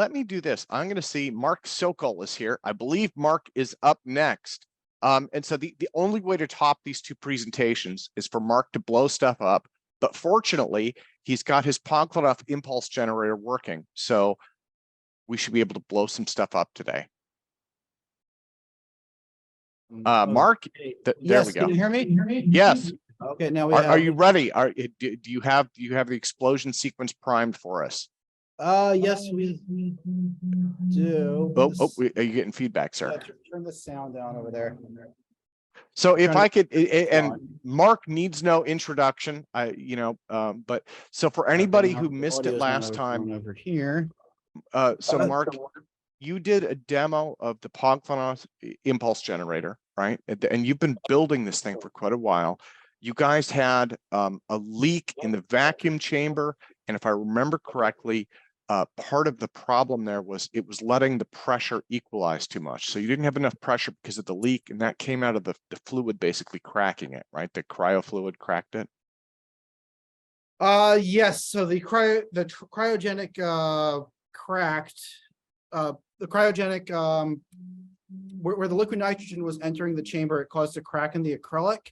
let me do this. I'm going to see Mark Sokol is here. I believe Mark is up next. And so the only way to top these two presentations is for Mark to blow stuff up. But fortunately, he's got his Podkletnov Impulse generator working. So we should be able to blow some stuff up today. Mark, there we go. Can you hear me? Yes. Okay, now Are you ready? Do you have the explosion sequence primed for us? Yes, we do. Are you getting feedback, sir? Turn the sound down over there. So if I could, and Mark needs no introduction, but so for anybody who missed it last time over here. So Mark, you did a demo of the Podkletnov Impulse generator, right? And you've been building this thing for quite a while. You guys had a leak in the vacuum chamber, and if I remember correctly, part of the problem there was it was letting the pressure equalize too much. So you didn't have enough pressure because of the leak, and that came out of the fluid basically cracking it, right? The cryo fluid cracked it. Yes. So the cryogenic cracked. The cryogenic where the liquid nitrogen was entering the chamber, it caused a crack in the acrylic.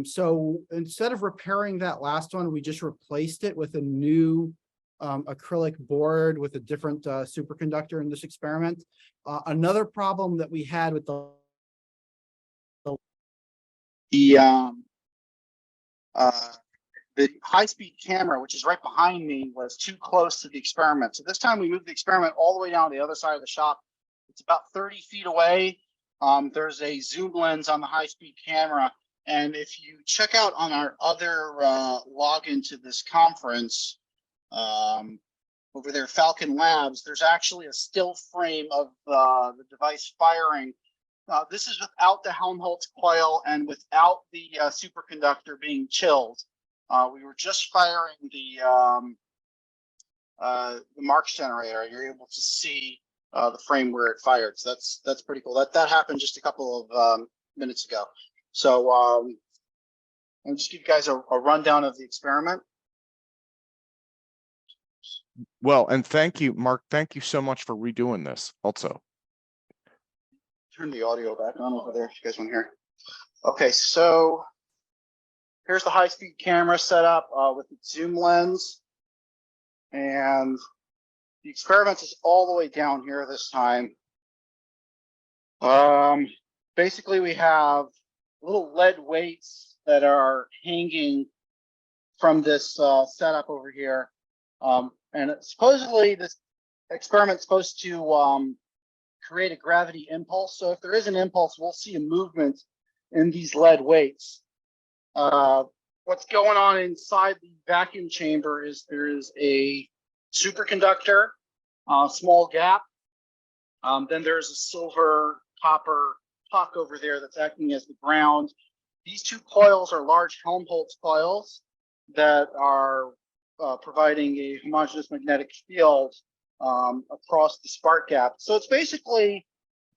So instead of repairing that last one, we just replaced it with a new acrylic board with a different superconductor in this experiment. Another problem that we had with the high-speed camera, which is right behind me, was too close to the experiment. So this time we moved the experiment all the way down to the other side of the shop. It's about 30 feet away. There's a zoom lens on the high-speed camera. And if you check out on our other login to this conference, over there, Falcon Labs, there's actually a still frame of the device firing. This is without the Helmholtz coil and without the superconductor being chilled. We were just firing the Marx generator. You're able to see the frame where it fired. So that's pretty cool. That happened just a couple of minutes ago. So I'll just give you guys a rundown of the experiment. Well, and thank you, Mark. Thank you so much for redoing this also. Turn the audio back on over there if you guys want to hear. Okay, so here's the high-speed camera set up with the zoom lens. And the experiment is all the way down here this time. Basically, we have little lead weights that are hanging from this setup over here. And supposedly this experiment's supposed to create a gravity impulse. So if there is an impulse, we'll see a movement in these lead weights. What's going on inside the vacuum chamber is there is a superconductor, small gap. Then there's a silver copper puck over there that's acting as the ground. These two coils are large Helmholtz coils that are providing a homogeneous magnetic field across the spark gap. So it's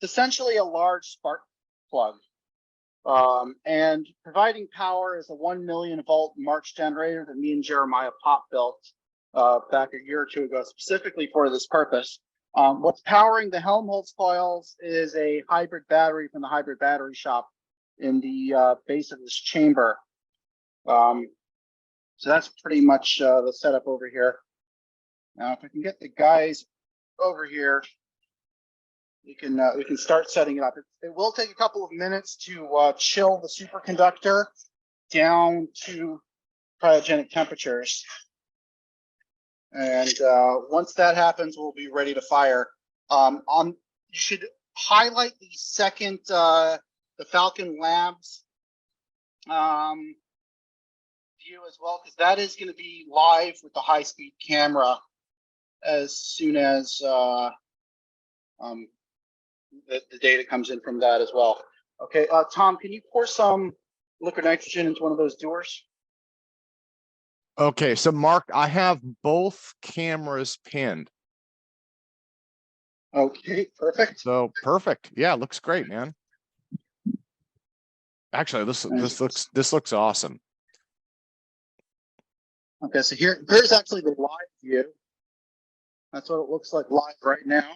essentially a large spark plug. And providing power is a 1 million volt March generator that me and Jeremiah Pop built back a year or two ago, specifically for this purpose. What's powering the Helmholtz coils is a hybrid battery from the hybrid battery shop in the base of this chamber. So that's pretty much the setup over here. Now, if I can get the guys over here, we can start setting it up. It will take a couple of minutes to chill the superconductor down to cryogenic temperatures. And once that happens, we'll be ready to fire. You should highlight the second, the Falcon Labs view as well, because that is going to be live with the high-speed camera as soon as the data comes in from that as well. Okay, Tom, can you pour some liquid nitrogen into one of those doors? Okay, so Mark, I have both cameras pinned. Okay, perfect. So perfect. Yeah, looks great, man. Actually, this looks awesome. Okay, so here's actually the live view. That's what it looks like live right now.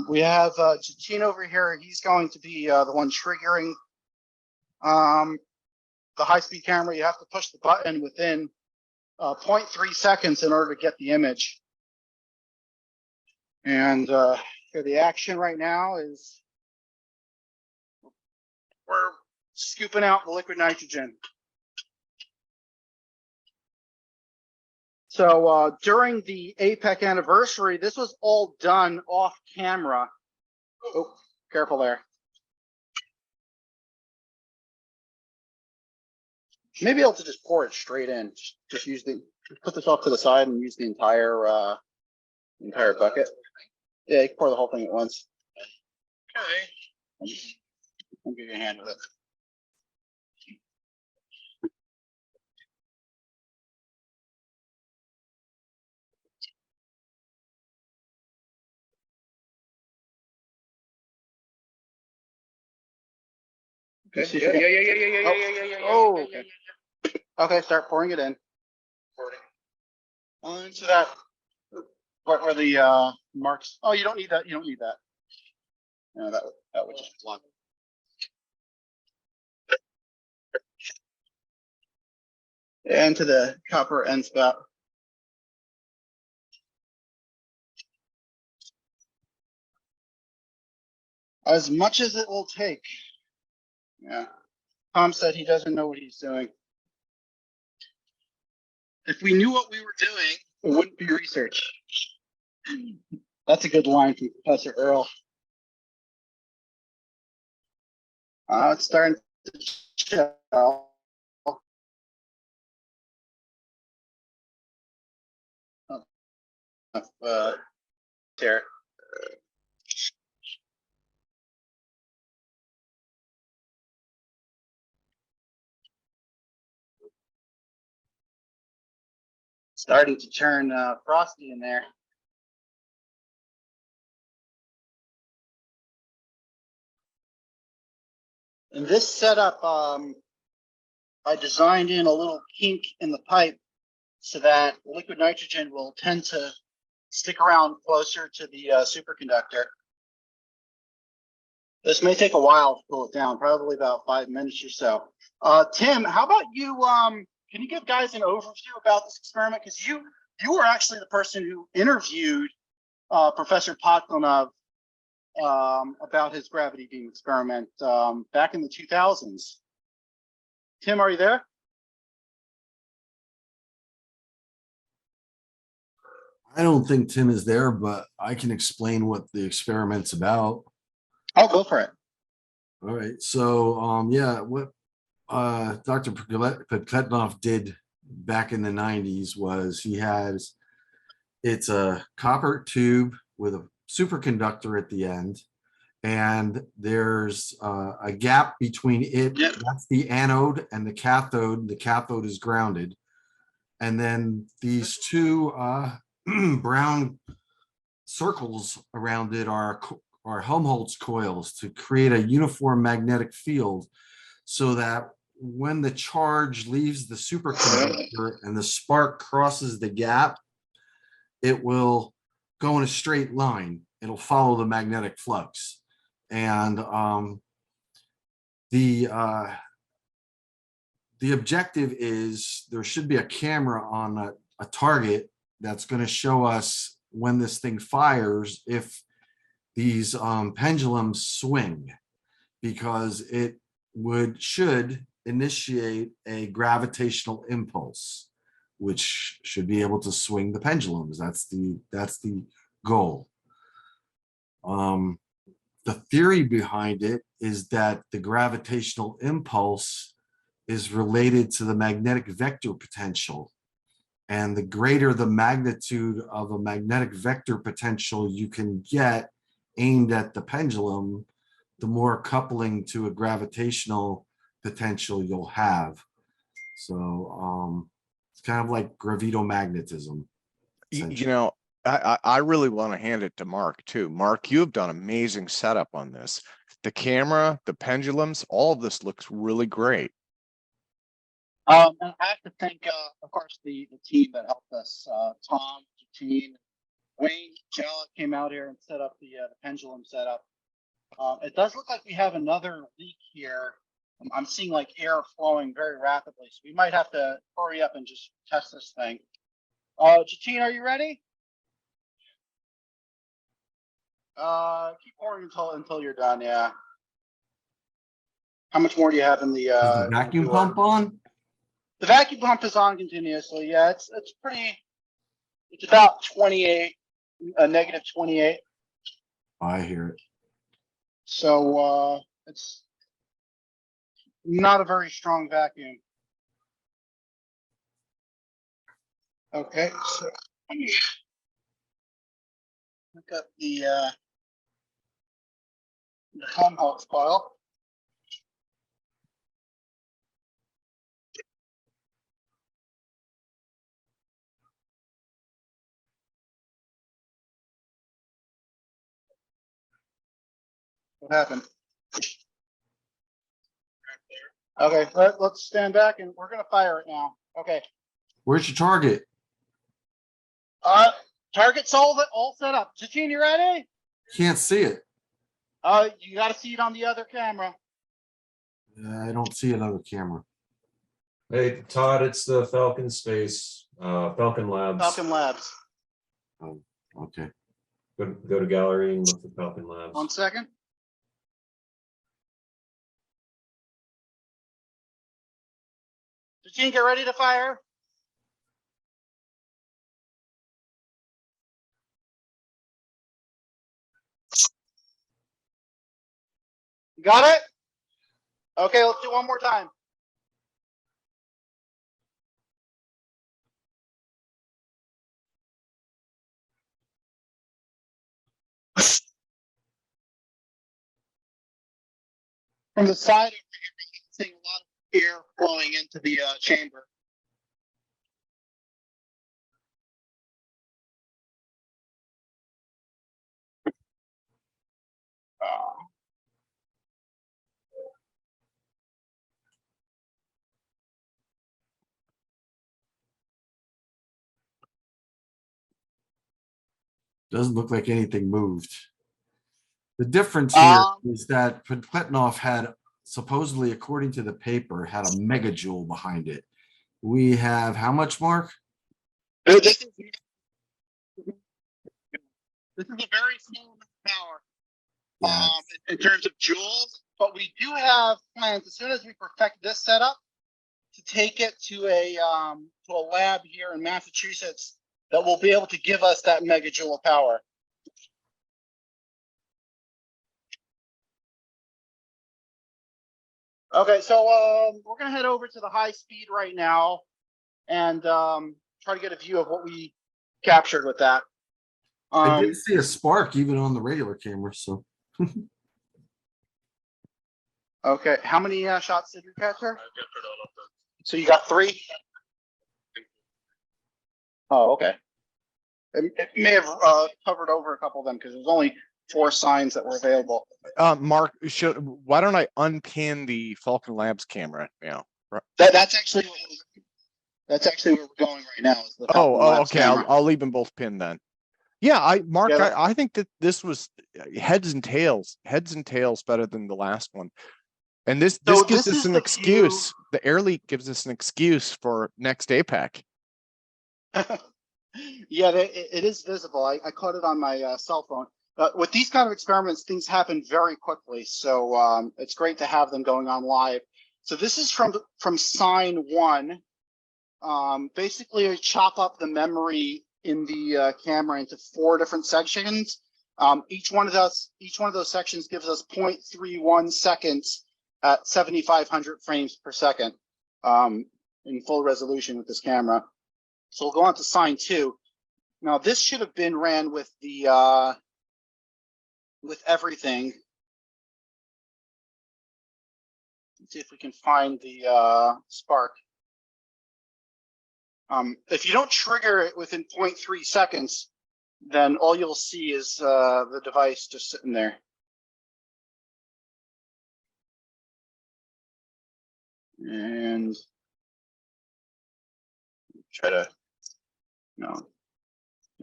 We have Jachin over here. He's going to be the one triggering the high-speed camera. You have to push the button within 0.3 seconds in order to get the image. And here the action right now is we're scooping out the liquid nitrogen. So during the APEC anniversary, this was all done off camera. Oh, careful there. Maybe able to just pour it straight in. Just use put this off to the side and use the entire bucket. Yeah, you can pour the whole thing at once. Okay. I'll give you a hand with it. Okay. Yeah. Oh, okay. Okay, start pouring it in. Into that part where the marks. Oh, you don't need that. You don't need that. No, that would just block. And to the copper end spout. As much as it will take. Yeah. Tom said he doesn't know what he's doing. If we knew what we were doing, it wouldn't be research. That's a good line from Professor Earl. It's starting to shell. There. Starting to turn frosty in there. In this setup, I designed in a little kink in the pipe so that liquid nitrogen will tend to stick around closer to the superconductor. This may take a while to cool it down, probably about 5 minutes or so. Tim, how about you? Can you give guys an overview about this experiment? Because you were actually the person who interviewed Professor Podkletnov about his gravity beam experiment back in the 2000s. Tim, are you there? I don't think Tim is there, but I can explain what the experiment's about. I'll go for it. All right. So, yeah, what Dr. Podkletnov did back in the 90s was it's a copper tube with a superconductor at the end, and there's a gap between it. Yep. That's the anode and the cathode. The cathode is grounded. And then these two brown circles around it are Helmholtz coils to create a uniform magnetic field, so that when the charge leaves the superconductor and the spark crosses the gap, it will go in a straight line. It'll follow the magnetic flux. And the objective is there should be a camera on a target that's going to show us when this thing fires if these pendulums swing, because it should initiate a gravitational impulse, which should be able to swing the pendulums. That's the goal. The theory behind it is that the gravitational impulse is related to the magnetic vector potential. And the greater the magnitude of a magnetic vector potential you can get aimed at the pendulum, the more coupling to a gravitational potential you'll have. So it's kind of like gravitomagnetism. You know, I really want to hand it to Mark too. Mark, you have done amazing setup on this. The camera, the pendulums, all of this looks really great. And I have to thank, of course, the team that helped us, Tom, Gene, Wayne, Jella came out here and set up the pendulum setup. It does look like we have another leak here. I'm seeing like air flowing very rapidly, so we might have to hurry up and just test this thing. Jatine, are you ready? Keep pouring until you're done. Yeah. How much more do you have in the? Is the vacuum pump on? The vacuum pump is on continuously. Yeah, it's pretty. It's about 28, negative 28. I hear it. So it's not a very strong vacuum. Okay, so let me look up the Helmholtz coil. What happened? Okay, let's stand back and we're gonna fire it now. Okay. Where's your target? Target's all set up. Jatine, you ready? Can't see it. You gotta see it on the other camera. I don't see another camera. Hey, Todd, it's the Falcon Space, Falcon Labs. Falcon Labs. Oh, okay. Go to gallery and look for Falcon Labs. 1 second. Jatine, get ready to fire. You got it? Okay, let's do one more time. From the side over here, we're seeing a lot of air flowing into the chamber. Doesn't look like anything moved. The difference here is that Podkletnov had supposedly, according to the paper, had a megajoule behind it. We have how much, Mark? This is a very small amount of power. Yeah. In terms of joules, but we do have plans as soon as we perfect this setup to take it to a lab here in Massachusetts that will be able to give us that megajoule of power. Okay, so we're gonna head over to the high speed right now and try to get a view of what we captured with that. I did see a spark even on the regular camera, so. Okay, how many shots did you capture? So you got 3? Oh, okay. It may have covered over a couple of them because there's only 4 signs that were available. Mark, why don't I unpin the Falcon Labs camera now? That's actually where we're going right now. Is the Falcon Labs Okay. camera. I'll leave them both pinned then. Yeah, Mark, Yeah, I think that this was heads and tails better than the last one. And this gives us an excuse. The air leak gives us an excuse for next APEC. Yeah, it is visible. I caught it on my cell phone. With these kind of experiments, things happen very quickly. So it's great to have them going on live. So this is from sign 1. Basically, I chop up the memory in the camera into 4 different sections. Each one of those sections gives us 0.31 seconds at 7,500 frames per second in full resolution with this camera. So we'll go on to sign 2. Now this should have been ran with the with everything. Let's see if we can find the spark. If you don't trigger it within 0.3 seconds, then all you'll see is the device just sitting there. And try to, no,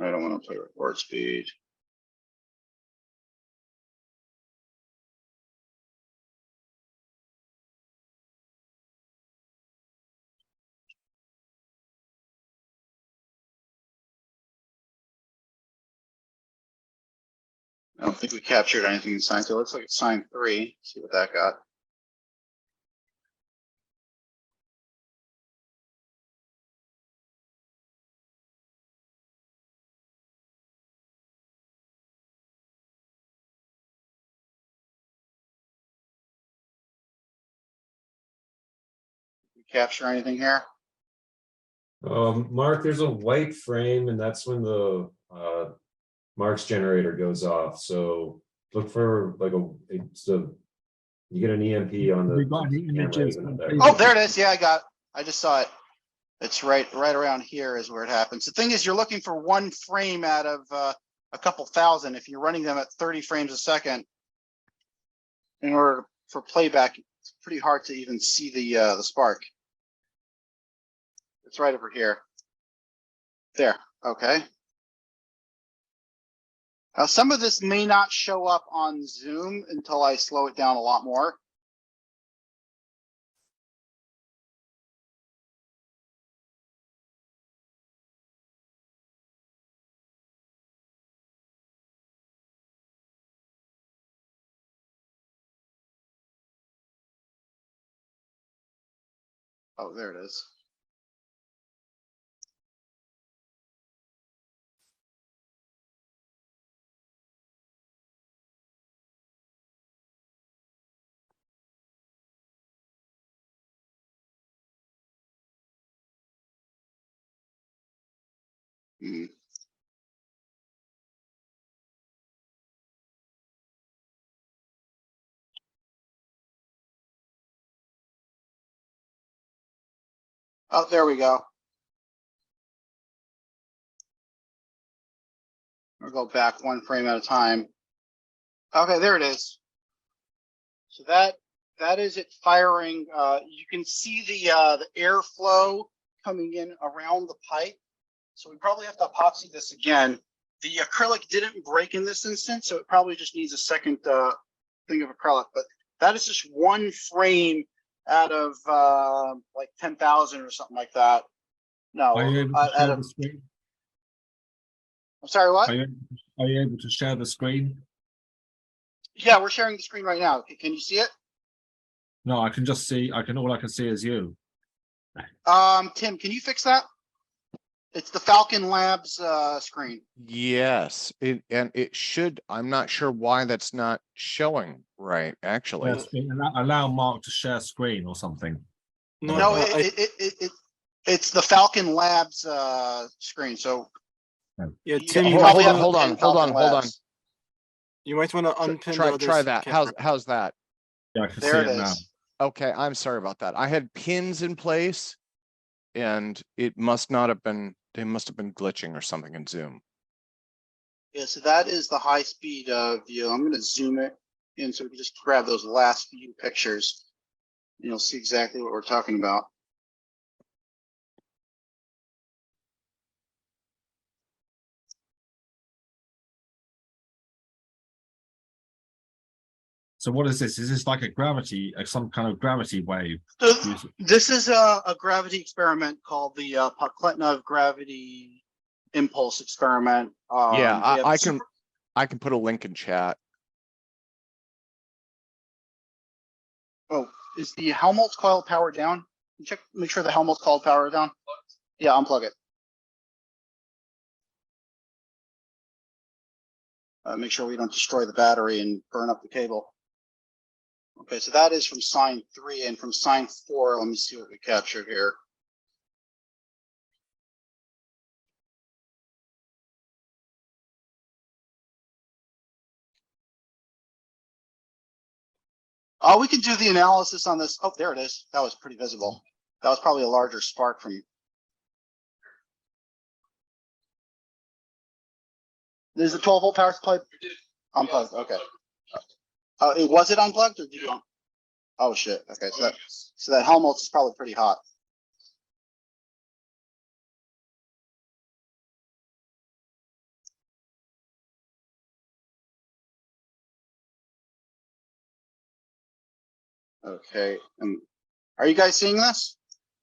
I don't want to play record speed. I don't think we captured anything in sign 2. It looks like it's sign 3. See what that got. We capture anything here? Mark, there's a white frame and that's when the Mark's generator goes off. So look for like you get an EMP on the We got any camera, images isn't on it there? Facebook? Oh, there it is. Yeah, I just saw it. It's right around here is where it happens. The thing is, you're looking for one frame out of a couple thousand. If you're running them at 30 frames a second, in order for playback, it's pretty hard to even see the spark. It's right over here. There. Okay. Now, some of this may not show up on Zoom until I slow it down a lot more. Oh, there it is. Hmm. Oh, there we go. We'll go back one frame at a time. Okay, there it is. So that is it firing. You can see the airflow coming in around the pipe. So we probably have to epoxy this again. The acrylic didn't break in this instance, so it probably just needs a second thing of acrylic. But that is just one frame out of like 10,000 or something like that. No, Are you able to out share of, the screen? I'm sorry, what? Are you able to share the screen? Yeah, we're sharing the screen right now. Can you see it? No, I can just see. All I can see is you. Tim, can you fix that? It's the Falcon Labs screen. Yes, and it should, I'm not sure why that's not showing right, actually. Share screen. Allow Mark to share screen or something. No, it's the Falcon Labs screen. So Yeah, you Tim, you you probably might have hold to on, pin hold on, Falcon hold on. Labs. you might want to unpin the Try other that. camera. How's that? Yeah, I can There see it it now. is. Okay, I'm sorry about that. I had pins in place and it must not have been, they must have been glitching or something in Zoom. Yeah, so that is the high speed view. I'm going to zoom it in so we can just grab those last few pictures. And you'll see exactly what we're talking about. So what is this? Is this like some kind of gravity wave? So this is a gravity experiment called the Podkletnov Gravity Impulse experiment. Yeah, we have I can put a link in chat. Oh, is the Helmholtz coil powered down? Check, make sure the Helmholtz coil powered down. Yeah, unplug it. Make sure we don't destroy the battery and burn up the cable. Okay, so that is from sign 3, and from sign 4, let me see what we captured here. Oh, we can do the analysis on this. Oh, there it is. That was pretty visible. That was probably a larger spark from. There's a 12-volt power supply unplugged. Okay. Was it unplugged or did you? Oh shit. Okay, so that Helmholtz is probably pretty hot. Okay, are you guys seeing this?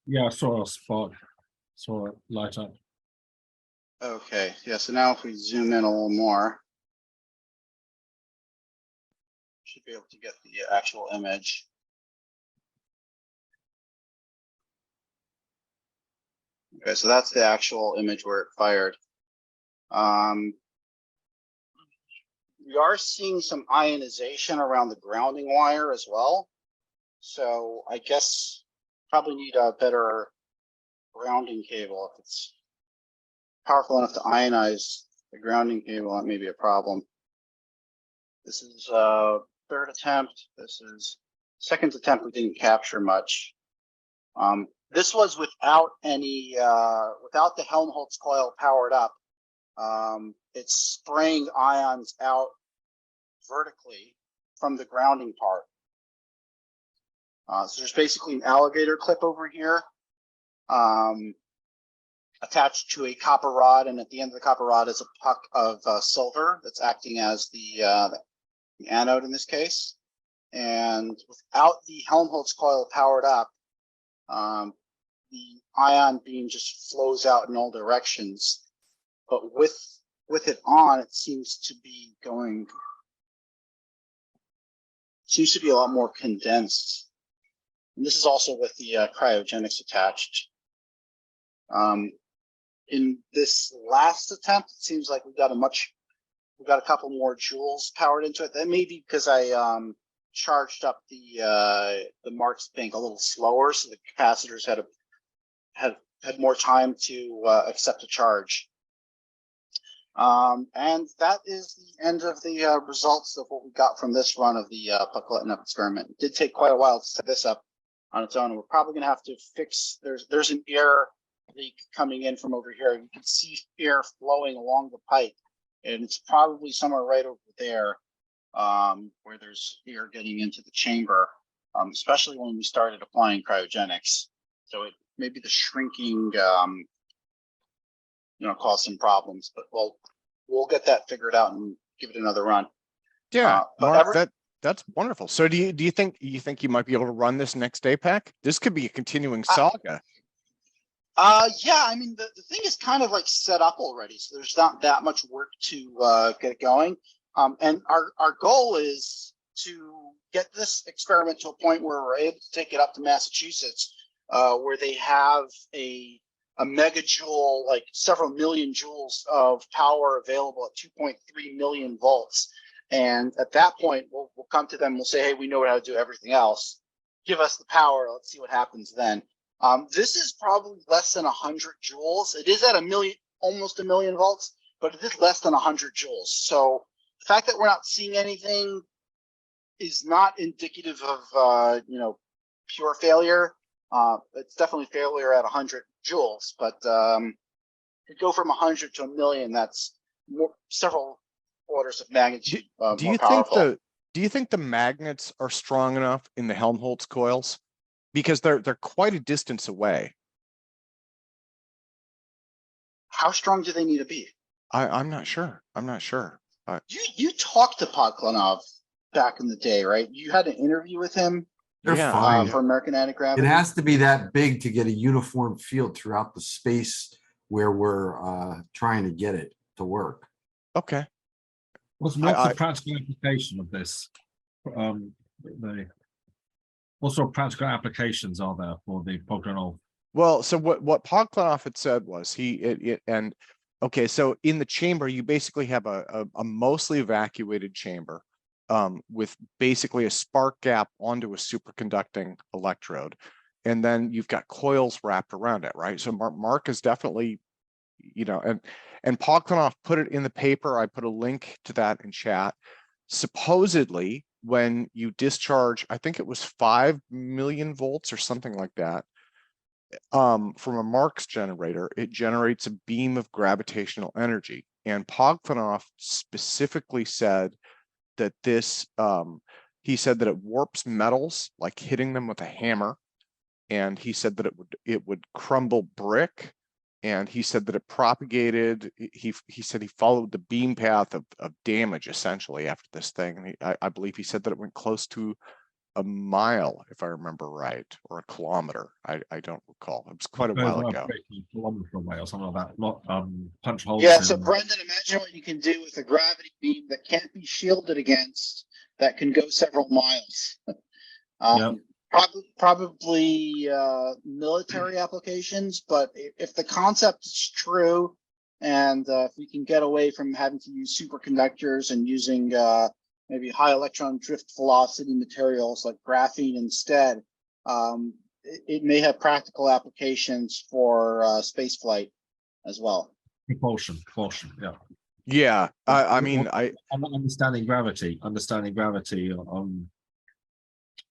Yeah, I saw a spot, saw it light up. Okay, yeah, so now if we zoom in a little more, should be able to get the actual image. Okay, so that's the actual image where it fired. We are seeing some ionization around the grounding wire as well. So I guess probably need a better grounding cable. If it's powerful enough to ionize the grounding cable, that may be a problem. This is third attempt. This is second attempt. We didn't capture much. This was without any, without the Helmholtz coil powered up. It's spraying ions out vertically from the grounding part. So there's basically an alligator clip over here, attached to a copper rod, and at the end of the copper rod is a puck of silver that's acting as the anode in this case. And without the Helmholtz coil powered up, the ion beam just flows out in all directions. But with it on, it seems to be going. Seems to be a lot more condensed. And this is also with the cryogenics attached. In this last attempt, it seems like we got a couple more joules powered into it. That may be because I charged up the Marks bank a little slower, so the capacitors had more time to accept a charge. And that is the end of the results of what we got from this run of the Podkletnov experiment. It did take quite a while to set this up on its own, and we're probably going to have to fix. There's an air leak coming in from over here. You can see air flowing along the pipe, and it's probably somewhere right over there where there's air getting into the chamber, especially when we started applying cryogenics. So it maybe the shrinking cause some problems, but we'll get that figured out and give it another run. Yeah, Mark, that's wonderful. So do you think you might be able to run this next APEC? This could be a continuing saga. Yeah, I mean the thing is kind of like set up already, so there's not that much work to get it going. And our goal is to get this experiment to a point where we're able to take it up to Massachusetts, where they have a megajoule, like several million joules of power available at 2.3 million volts. And at that point, we'll come to them. We'll say, hey, we know how to do everything else. Give us the power. Let's see what happens then. This is probably less than 100 joules. It is at almost a million volts, but it is less than 100 joules. So the fact that we're not seeing anything is not indicative of pure failure. It's definitely failure at 100 joules, but to go from 100 to a million, that's several orders of magnitude more powerful. Do you think the magnets are strong enough in the Helmholtz coils? Because they're quite a distance away. How strong do they need to be? I'm not sure. You talked to Podkletnov back in the day, right? You had an interview with him. They're fine. For American Anti-Gravity. It has to be that big to get a uniform field throughout the space where we're trying to get it to work. Okay. What's the practical application of this? What sort of practical applications are there for the Podkletnov? Well, so what Podkletnov had said was okay, so in the chamber, you basically have a mostly evacuated chamber with basically a spark gap onto a superconducting electrode. And then you've got coils wrapped around it, right? So Mark is definitely, and Podkletnov put it in the paper. I put a link to that in chat. Supposedly, when you discharge, I think it was 5 million volts or something like that, from a Marx generator, it generates a beam of gravitational energy. And Podkletnov specifically said that this, he said that it warps metals, like hitting them with a hammer. And he said that it would crumble brick. And he said that it propagated, he said he followed the beam path of damage essentially after this thing. And I believe he said that it went close to a mile, if I remember right, or a kilometer. I don't recall. It was quite a while ago. Kilometer away or something like that. Not punch holes. Yeah, so in- Brendan, imagine what you can do with a gravity beam that can't be shielded against, that can go several miles. Yeah. Probably military applications, but if the concept is true, and if we can get away from having to use superconductors and using maybe high electron drift velocity materials like graphene instead, it may have practical applications for space flight as well. Propulsion. Yeah. Yeah, I mean, I'm not understanding gravity.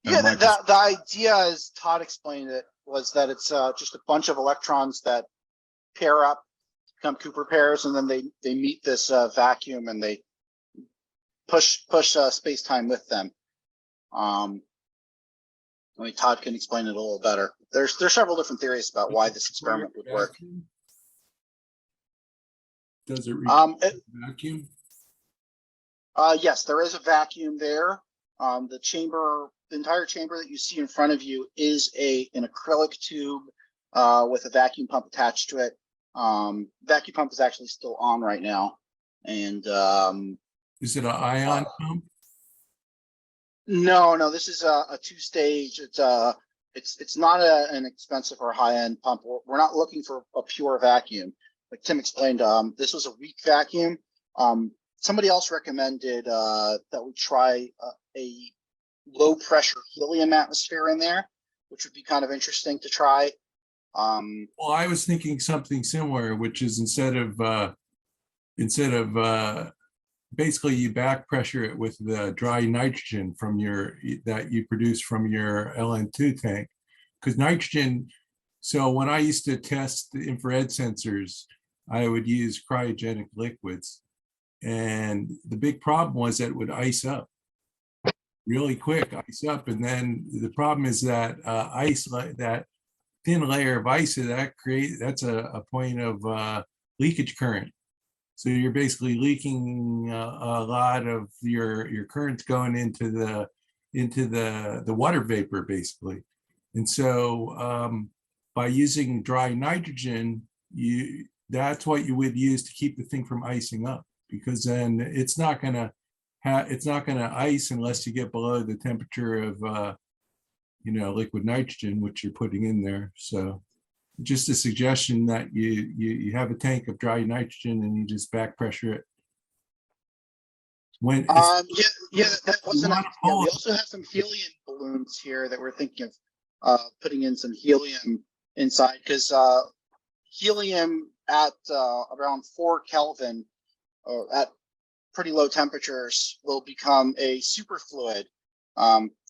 Yeah, Michael- the idea, as Todd explained it, was that it's just a bunch of electrons that pair up, become Cooper pairs, and then they meet this vacuum and they push space-time with them. I mean, Todd can explain it a little better. There's several different theories about why this experiment would work. Does it vacuum? Yes, there is a vacuum there. The entire chamber that you see in front of you is an acrylic tube with a vacuum pump attached to it. Vacuum pump is actually still on right now, and Is it an ion pump? no, this is a two-stage. It's not an expensive or high-end pump. We're not looking for a pure vacuum. Like Tim explained, this was a weak vacuum. Somebody else recommended that we try a low-pressure helium atmosphere in there, which would be kind of interesting to try. Well, I was thinking something similar, which is instead of basically you back pressure it with the dry nitrogen from that you produce from your LN2 tank, because nitrogen. So when I used to test the infrared sensors, I would use cryogenic liquids, and the big problem was that it would ice up really quick, and then the problem is that ice, like that thin layer of ice, that's a point of leakage current. So you're basically leaking a lot of your currents going into the water vapor, basically. And so by using dry nitrogen, that's what you would use to keep the thing from icing up, because then it's not gonna ice unless you get below the temperature of liquid nitrogen, which you're putting in there. So just a suggestion that you have a tank of dry nitrogen and you just back pressure it. When that wasn't an idea. We Oh. also have some helium balloons here that we're thinking of putting in some helium inside, because helium at around 4 Kelvin, or at pretty low temperatures, will become a superfluid.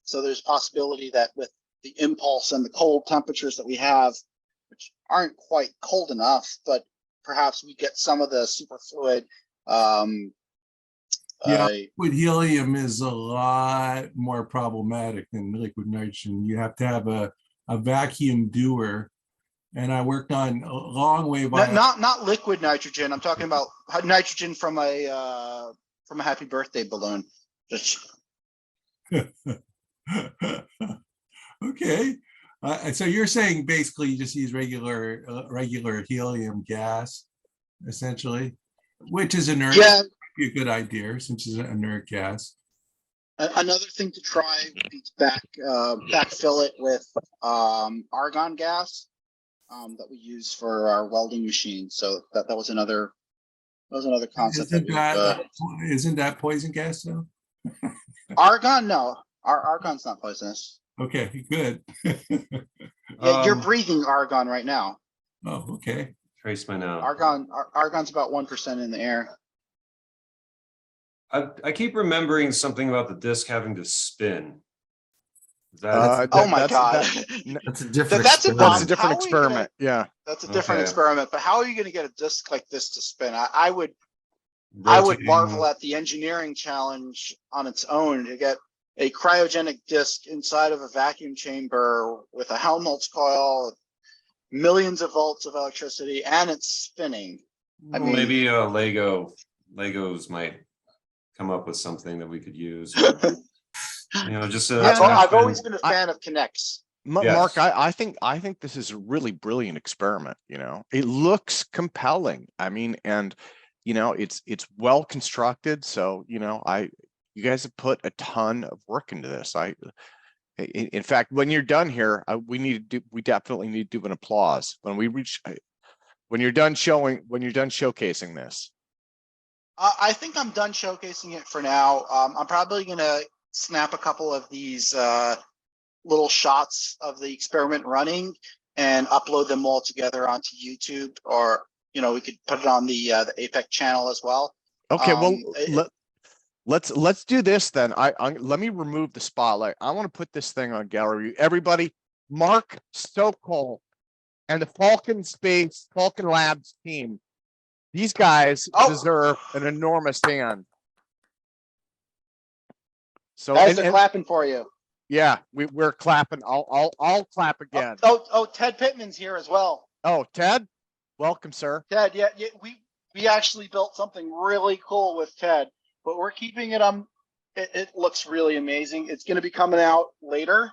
So there's a possibility that with the impulse and the cold temperatures that we have, which aren't quite cold enough, but perhaps we get some of the superfluid. Liquid helium is a lot more problematic than liquid nitrogen. You have to have a vacuum doer, and I worked on a long wave. Not liquid nitrogen. I'm talking about nitrogen from a Happy Birthday balloon. Okay, so you're saying basically you just use regular helium gas, essentially, which is inert. Yeah. Be a good idea since it's an inert gas. Another thing to try would be to backfill it with argon gas that we use for our welding machine. So that was another concept. Isn't that poison gas though? Argon? No, argon's not poisonous. Okay, good. Yeah, you're breathing argon right now. Oh, okay. Trace my note. Argon's about 1% in the air. I keep remembering something about the disk having to spin. Oh my God. That's a different. That's a That's a different How are we experiment. Yeah. That's a different Okay. experiment. But how are you going to get a disk like this to spin? I would Rotating- marvel at the engineering challenge on its own to get a cryogenic disk inside of a vacuum chamber with a Helmholtz coil, millions of volts of electricity, and it's spinning. I mean, maybe Legos might come up with something that we could use. Just Yeah, I've always been a fan of Kinects. Mark, Yes. I think this is a really brilliant experiment. It looks compelling. I mean, and it's well constructed. So you guys have put a ton of work into this. In fact, when you're done here, we definitely need to do an applause when you're done showcasing this. I think I'm done showcasing it for now. I'm probably gonna snap a couple of these little shots of the experiment running and upload them all together onto YouTube, or we could put it on the APEC channel as well. Okay, well, let's do this then. Let me remove the spotlight. I want to put this thing on gallery. Everybody, Mark Sokol and the Falcon Labs team. These guys deserve an enormous hand. So Guys are clapping for you. Yeah, we're clapping. I'll clap again. Oh, Ted Pittman's here as well. Oh, Ted, welcome, sir. Ted, yeah, we actually built something really cool with Ted, but we're keeping it it looks really amazing. It's going to be coming out later,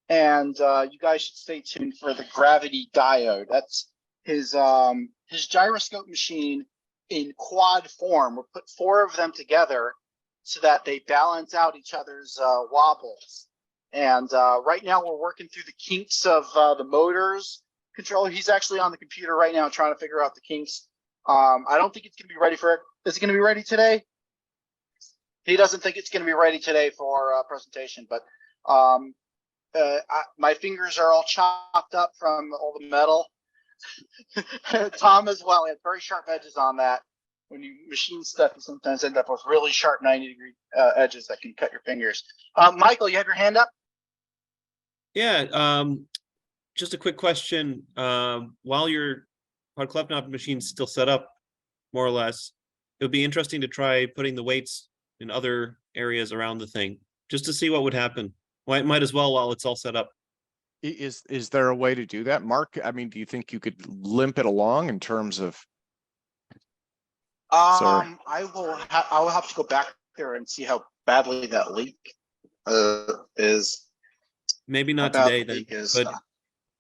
and you guys should stay tuned for the gravity diode. That's his gyroscope machine in quad form. We'll put 4 of them together so that they balance out each other's wobbles. And right now we're working through the kinks of the motors controller. He's actually on the computer right now trying to figure out the kinks. I don't think it's going to be ready for it. Is it going to be ready today? He doesn't think it's going to be ready today for presentation, but my fingers are all chopped up from all the metal. Tom as well. He had very sharp edges on that. When you machine stuff, you sometimes end up with really sharp 90-degree edges that can cut your fingers. Michael, you have your hand up? Yeah, just a quick question. While your Podkletnov machine's still set up, more or less, it would be interesting to try putting the weights in other areas around the thing, just to see what would happen. Might as well while it's all set up. Is there a way to do that, Mark? I mean, do you think you could limp it along in terms of? I will have to go back there and see how badly that leak is. Maybe not today then, but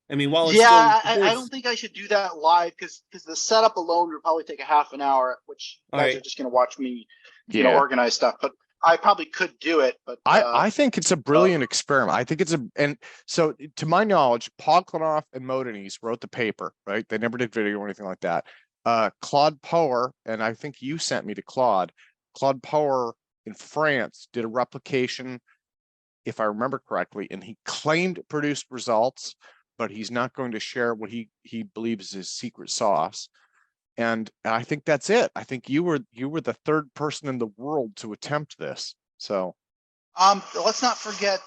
I mean, while it's I don't think I should do that live because the setup alone would probably take a half an hour, which you guys are just going to watch me, organize stuff. But I probably could do it. But I think it's a brilliant experiment. I think and so to my knowledge, Podkletnov and Modenies wrote the paper, right? They never did video or anything like that. Claude Power, and I think you sent me to Claude Power in France did a replication, if I remember correctly, and he claimed it produced results, but he's not going to share what he believes is his secret sauce. And I think that's it. I think you were the 3rd person in the world to attempt this. So let's not forget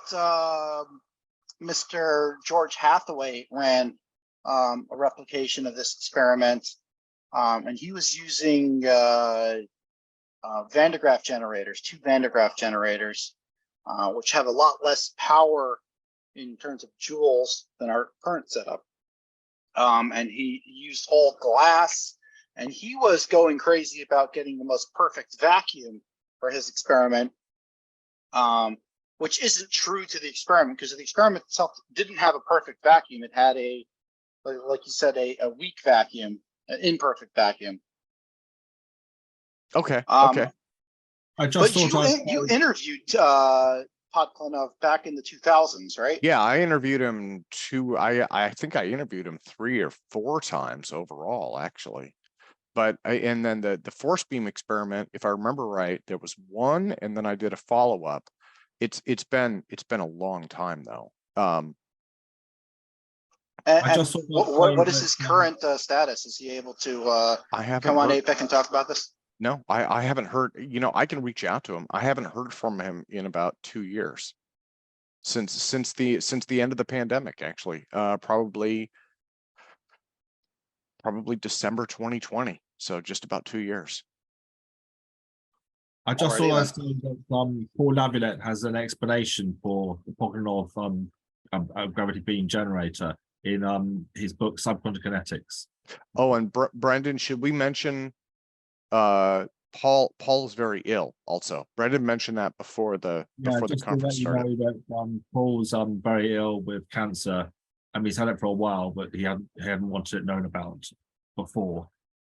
Mr. George Hathaway ran a replication of this experiment. And he was using Van de Graaff generators, 2 Van de Graaff generators, which have a lot less power in terms of joules than our current setup. And he used all glass, and he was going crazy about getting the most perfect vacuum for his experiment, which isn't true to the experiment because the experiment itself didn't have a perfect vacuum. It had like you said, a weak vacuum. An imperfect vacuum. Okay. I just but you interviewed Podkletnov back in the 2000s, right? Yeah, I interviewed him I think I interviewed him 3 or 4 times overall, actually. But and then the force beam experiment, if I remember right, there was 1, and then I did a follow-up. It's been a long time though. What is his current status? Is he able to come on APEC and talk about this? No, I haven't heard. I can reach out to him. I haven't heard from him in about 2 years, since the end of the pandemic. Actually, probably December 2020. So just about 2 years. I just saw that Paul Laviolette has an explanation for the Podkletnov gravity beam generator in his book Subquantum Kinetics. Oh, and Brendan, should we mention Paul Paul is very ill also. Brendan mentioned that before the Just to let conference you started. know that Paul's very ill with cancer. He's had it for a while, but he hadn't wanted it known about before,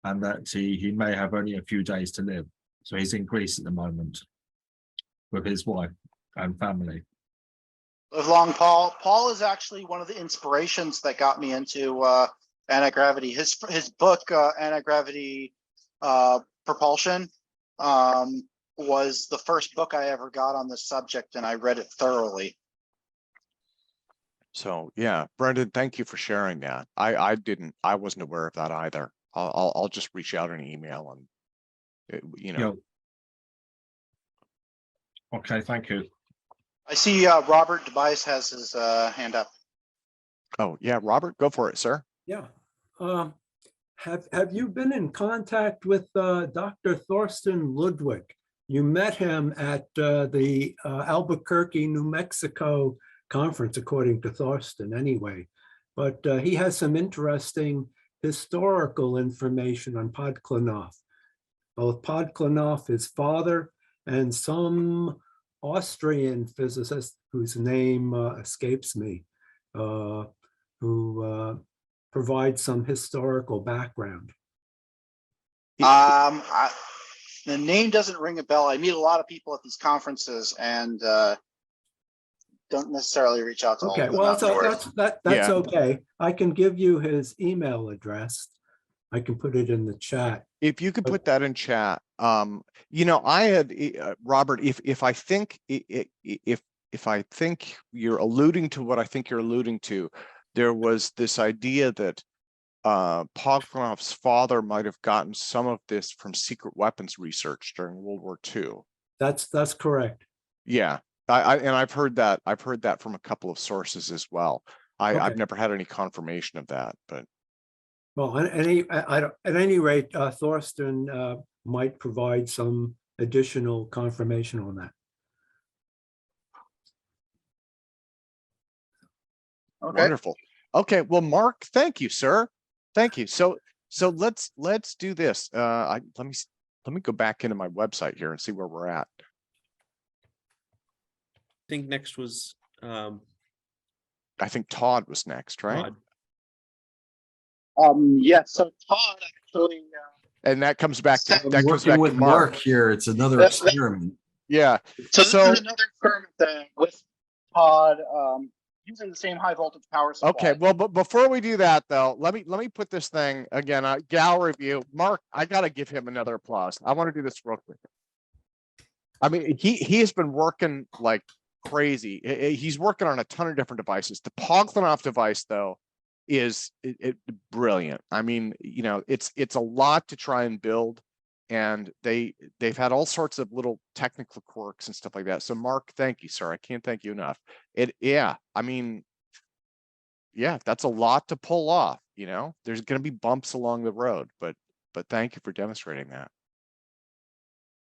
and that he may have only a few days to live. So he's in Greece at the moment with his wife and family. Live long, Paul. Paul is actually one of the inspirations that got me into anti-gravity. His book, Anti-Gravity Propulsion, was the first book I ever got on this subject, and I read it thoroughly. So yeah, Brendan, thank you for sharing that. I wasn't aware of that either. I'll just reach out an email and you know. Okay, thank you. I see Robert Tobias has his hand up. Oh yeah, Robert, go for it, sir. Yeah. Have you been in contact with Dr. Thorsten Ludwig? You met him at the Albuquerque, New Mexico conference, according to Thorsten anyway. But he has some interesting historical information on Podkletnov. Both Podkletnov, his father, and some Austrian physicist whose name escapes me, who provide some historical background. The name doesn't ring a bell. I meet a lot of people at these conferences and don't necessarily reach out to all Okay, of them. well, so that's Yeah. okay. I can give you his email address. I can put it in the chat. If you could put that in chat, you know, I had Robert. If I think if I think you're alluding to what I think you're alluding to, there was this idea that Podkletnov's father might have gotten some of this from secret weapons research during World War II. That's correct. Yeah, I've heard that from a couple of sources as well. I've never had any confirmation of that, but. Well, at any rate, Thorsten might provide some additional confirmation on that. Okay. Wonderful. Okay, well, Mark, thank you, sir. Thank you. So let's do this. Let me go back into my website here and see where we're at. I think next was I think Todd was next, right? Todd. Yes. So Todd actually. And that comes back to I'm working with Mark here. It's another experiment. Yeah. So this is another experiment with Todd using the same high voltage power supply. Okay. Well, but before we do that, though, let me put this thing again. Gal review. Mark, I gotta give him another applause. I want to do this real quick. I mean, he has been working like crazy. He's working on a ton of different devices. The Podkletnov device, though, is brilliant. I mean, you know, it's a lot to try and build, and they've had all sorts of little technical quirks and stuff like that. So Mark, thank you, sir. I can't thank you enough. I mean, yeah, that's a lot to pull off. You know, there's going to be bumps along the road, but thank you for demonstrating that.